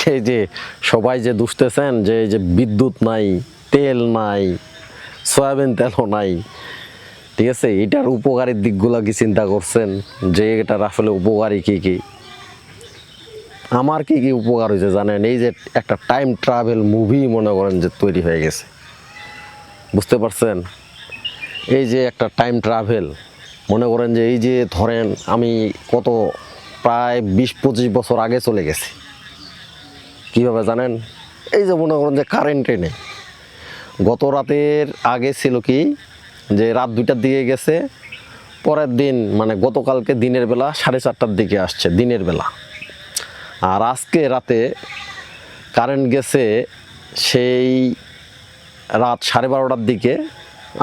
এই যে সবাই যে দুষতেছেন যে এই যে বিদ্যুৎ নাই, তেল নাই, সয়াবিন তেলও নাই, ঠিক আছে, এটার উপকারী দিকগুলো কি চিন্তা করছেন যে এটার আসলে উপকারী কি কি? আমার কি কি উপকার হয়েছে জানেন? এই যে একটা টাইম ট্রাভেল মুভি মনে করেন যে তৈরি হয়ে গেছে, বুঝতে পারছেন? এই যে একটা টাইম ট্রাভেল মনে করেন যে এই যে ধরেন আমি কত প্রায় 20-25 বছর আগে চলে গেছি। কীভাবে জানেন? এই যে মনে করেন যে কারেন্টে নেই, গত রাতের আগে ছিল কি যে রাত 2টার দিকে গেছে, পরের দিন মানে গতকালকে দিনের বেলা 4:30টার দিকে আসছে দিনের বেলা, আর আজকে রাতে কারেন্ট গেছে সেই রাত 12:30টার দিকে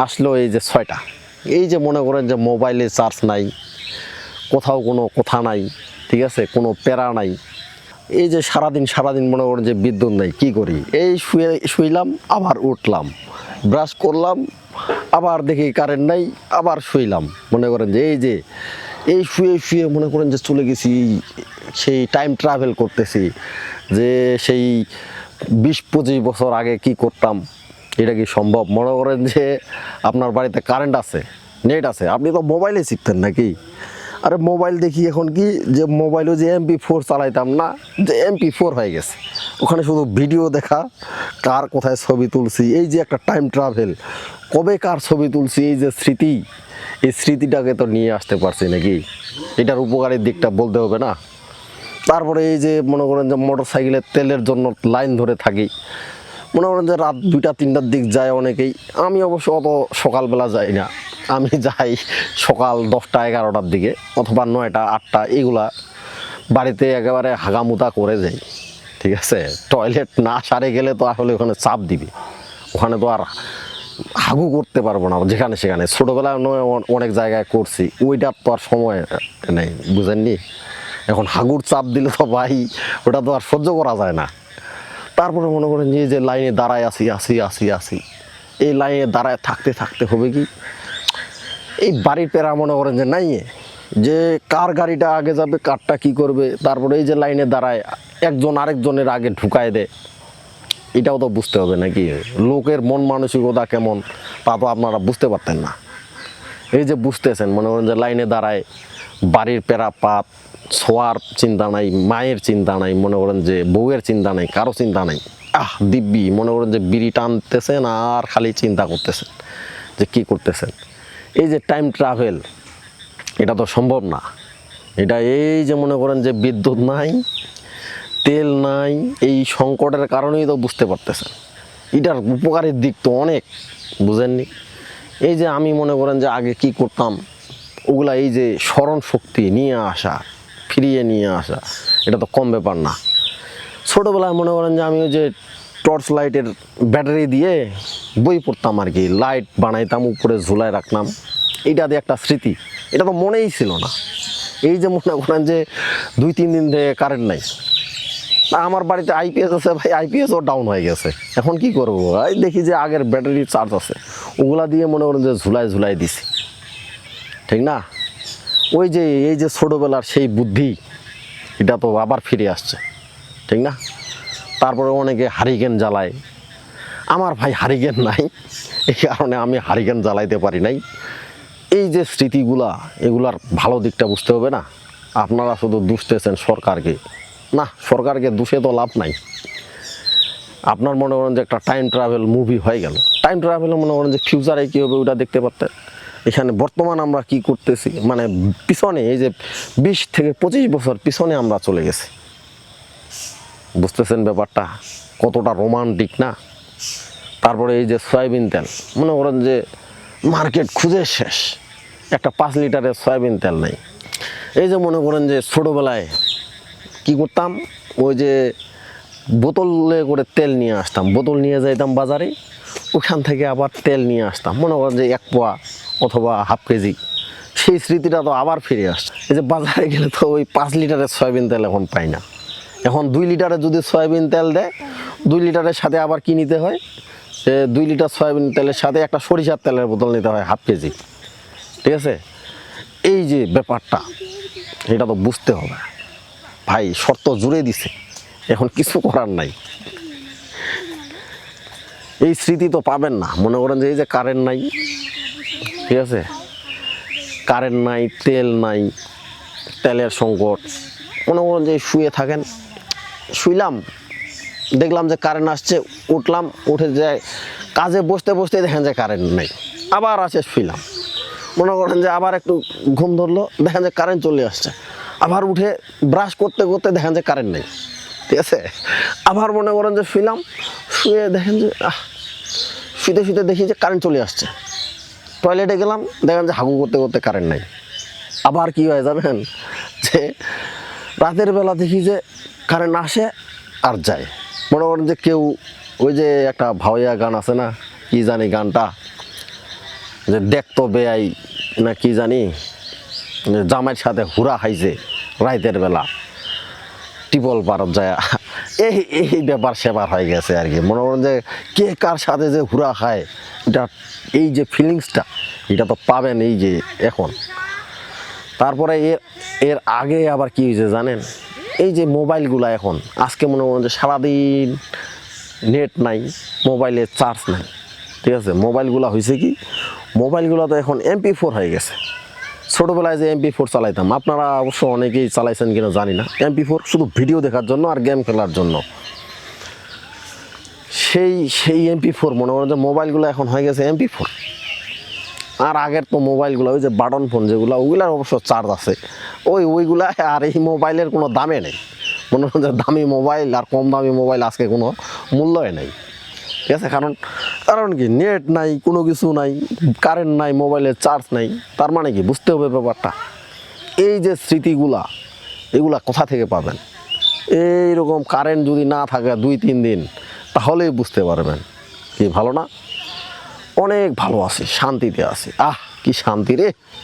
আসলো এই যে 6টা। এই যে মনে করেন যে মোবাইলে চার্জ নাই, কোথাও কোনো কথা নাই, ঠিক আছে, কোনো প্যারা নাই। এই যে সারাদিন মনে করেন যে বিদ্যুৎ নাই, কি করি? এই শুইলাম আবার উঠলাম, ব্রাশ করলাম, আবার দেখি কারেন্ট নাই, আবার শুইলাম। মনে করেন যে এই শুয়ে মনে করেন যে চলে গেছি, সেই টাইম ট্রাভেল করতেছি যে সেই 20-25 বছর আগে কি করতাম। এটা কি সম্ভব? মনে করেন যে আপনার বাড়িতে কারেন্ট আছে, নেট আছে, আপনি তো মোবাইলে শিখতেন নাকি? আরে মোবাইল দেখি এখন কি যে মোবাইলও যে MP4 চালাইতাম না, যে MP4 হয়ে গেছে, ওখানে শুধু ভিডিও দেখা, কার কোথায় ছবি তুলছি, এই যে একটা টাইম ট্রাভেল, কবে কার ছবি তুলছি, এই যে স্মৃতি, এই স্মৃতিটাকে তো নিয়ে আসতে পারছি নাকি? এটার উপকারী দিকটা বলতে হবে না? তারপরে এই যে মনে করেন যে মোটর সাইকেলের তেলের জন্য লাইন ধরে থাকি, মনে করেন যে রাত 2টা-3টার দিক যায় অনেকেই, আমি অবশ্য অত সকালবেলা যাই না, আমি যাই সকাল 10টা-11টার দিকে অথবা 9টা-8টা, এগুলা বাড়িতে একেবারে হাগামুতা করে যাই, ঠিক আছে। টয়লেট না সারে গেলে তো আসলে ওখানে চাপ দিবে, ওখানে তো আর হাগু করতে পারবো না যেখানে সেখানে। ছোটোবেলায় অনেক জায়গায় করছি, ওইটার তো আর সময় নেই, বুঝেননি? এখন হাগুর চাপ দিলে তো ভাই ওটা তো আর সহ্য করা যায় না। তারপরে মনে করেন যে লাইনে দাঁড়ায় আসি, এই লাইনে দাঁড়ায় থাকতে হবে কি, এই বাড়ির পেরা মনে করেন যে নাই, যে কার গাড়িটা আগে যাবে, কারটা কি করবে, তারপরে এই যে লাইনে দাঁড়ায় একজন আরেকজনের আগে ঢুকায় দেয়, এটাও তো বুঝতে হবে নাকি? লোকের মন মানসিকতা কেমন তা তো আপনারা বুঝতে পারতেন না। এই যে বুঝতেছেন, মনে করেন যে লাইনে দাঁড়ায়, বাড়ির পেরা পাত, ছোঁয়ার চিন্তা নাই, মায়ের চিন্তা নাই, মনে করেন যে বউয়ের চিন্তা নাই, কারো চিন্তা নাই, দিব্যি মনে করেন যে বিড়ি টানতেছেন আর খালি চিন্তা করতেছেন যে কি করতেছেন। এই যে টাইম ট্রাভেল, এটা তো সম্ভব না। এটা এই যে মনে করেন যে বিদ্যুৎ নাই, তেল নাই, এই সংকটের কারণেই তো বুঝতে পারতেছেন। এটার উপকারের দিক তো অনেক, বুঝেননি? এই যে আমি মনে করেন যে আগে কি করতাম, ওগুলা এই যে স্মরণ শক্তি নিয়ে আসা, ফিরিয়ে নিয়ে আসা, এটা তো কম ব্যাপার না। ছোটোবেলায় মনে করেন যে আমি ওই যে টর্চ লাইটের ব্যাটারি দিয়ে বই পড়তাম আর কি, লাইট বানাইতাম, উপরে ঝুলায় রাখতাম, এইটা দিয়ে একটা স্মৃতি, এটা তো মনেই ছিল না। এই যে মনে করেন যে 2-3 দিন থেকে কারেন্ট নাই, আমার বাড়িতে আইপিএস আছে ভাই, আইপিএসও ডাউন হয়ে গেছে, এখন কি করবো? এই দেখি যে আগের ব্যাটারি চার্জ আছে, ওগুলা দিয়ে মনে করেন যে ঝুলাই দিছি, ঠিক না? ওই যে এই যে ছোটোবেলার সেই বুদ্ধি, এটা তো আবার ফিরে আসছে, ঠিক না? তারপরে অনেকে হারিকেন জ্বালায়, আমার ভাই হারিকেন নাই, এই কারণে আমি হারিকেন জ্বালাইতে পারি নাই। এই যে স্মৃতিগুলা, এগুলার ভালো দিকটা বুঝতে হবে না? আপনারা শুধু দুষতেছেন সরকারকে, না, সরকারকে দুষে তো লাভ নাই। আপনার মনে করেন যে একটা টাইম ট্রাভেল মুভি হয়ে গেল, টাইম ট্রাভেলে মনে করেন যে ফিউচারে কী হবে ওটা দেখতে পারতেন। এখানে বর্তমান আমরা কি করতেছি, মানে পিছনে এই যে 20-25 বছর পিছনে আমরা চলে গেছি, বুঝতেছেন ব্যাপারটা কতটা রোমান্টিক না? তারপরে এই যে সয়াবিন তেল, মনে করেন যে মার্কেট খুঁজে শেষ, একটা 5 লিটারের সয়াবিন তেল নেই। এই যে মনে করেন যে ছোটোবেলায় কি করতাম, ওই যে বোতলে করে তেল নিয়ে আসতাম, বোতল নিয়ে যাইতাম বাজারে, ওখান থেকে আবার তেল নিয়ে আসতাম, মনে করেন যে 1 পোয়া অথবা হাফ কেজি, সেই স্মৃতিটা তো আবার ফিরে আসছে। এই যে বাজারে গেলে তো ওই 5 লিটারের সয়াবিন তেল এখন পাই না, এখন 2 লিটারে যদি সয়াবিন তেল দেয়, 2 লিটারের সাথে আবার কি নিতে হয়, 2 লিটার সয়াবিন তেলের সাথে একটা সরিষার তেলের বোতল নিতে হয় হাফ কেজি, ঠিক আছে? এই যে ব্যাপারটা, এটা তো বুঝতে হবে ভাই, শর্ত জুড়ে দিছে, এখন কিছু করার নাই। এই স্মৃতি তো পাবেন না। মনে করেন যে এই যে কারেন্ট নাই, ঠিক আছে, কারেন্ট নাই, তেল নাই, তেলের সংকট। মনে করেন যে শুয়ে থাকেন, শুইলাম, দেখলাম যে কারেন্ট আসছে, উঠলাম, উঠে যায় কাজে বসতে বসতে দেখেন যে কারেন্ট নেই, আবার আসে শুইলাম। মনে করেন যে আবার একটু ঘুম ধরলো, দেখেন যে কারেন্ট চলে আসছে, আবার উঠে ব্রাশ করতে করতে দেখেন যে কারেন্ট নেই, ঠিক আছে। আবার মনে করেন যে শুইলাম, শুয়ে দেখেন যে শুতে শুতে দেখি যে কারেন্ট চলে আসছে, টয়লেটে গেলাম, দেখেন যে হাগু করতে করতে কারেন্ট নেই। আবার কি হয় জানেন, যে রাতের বেলা দেখি যে কারেন্ট আসে আর যায়। মনে করেন যে কেউ ওই যে একটা ভাওয়া গান আছে না, কি জানি গানটা, যে দেখতো বেয়াই না কি জানি, জামাইয়ের সাথে হুরা খাইছে রাতের বেলা টিপল পারত যায়, এই এই ব্যাপার সেবার হয়ে গেছে আর কি। মনে করেন যে কে কার সাথে যে হুরা খায়, এটা এই যে ফিলিংসটা, এটা তো পাবেন এই যে এখন। তারপরে এর আগে আবার কি হয়েছে জানেন, এই যে মোবাইলগুলো এখন আজকে মনে করেন যে সারাদিন নেট নাই, মোবাইলে চার্জ নাই, ঠিক আছে। মোবাইলগুলো হয়েছে কি, মোবাইলগুলো তো এখন MP4 হয়ে গেছে। ছোটোবেলায় যে MP4 চালাইতাম, আপনারা অবশ্য অনেকেই চালাইছেন কিনা জানি না, MP4 শুধু ভিডিও দেখার জন্য আর গেম খেলার জন্য। সেই MP4 মনে করেন যে মোবাইলগুলো এখন হয়ে গেছে MP4। আর আগের তো মোবাইলগুলো ওই যে বাটন ফোন যেগুলো, ওইগুলার অবশ্য চার্জ আছে, ওইগুলা। আর এই মোবাইলের কোনো দামে নেই। মনে করেন যে দামি মোবাইল আর কম দামি মোবাইল আজকে কোনো মূল্যই নেই, ঠিক আছে। কারণ কি, নেট নাই, কোনো কিছু নাই, কারেন্ট নাই, মোবাইলের চার্জ নাই। তার মানে কি, বুঝতে হবে ব্যাপারটা। এই যে স্মৃতিগুলা, এগুলা কোথা থেকে পাবেন? এইরকম কারেন্ট যদি না থাকে 2-3 দিন, তাহলেই বুঝতে পারবেন। কি ভালো না? অনেক ভালো আছি, শান্তিতে আছি। কি শান্তি রে।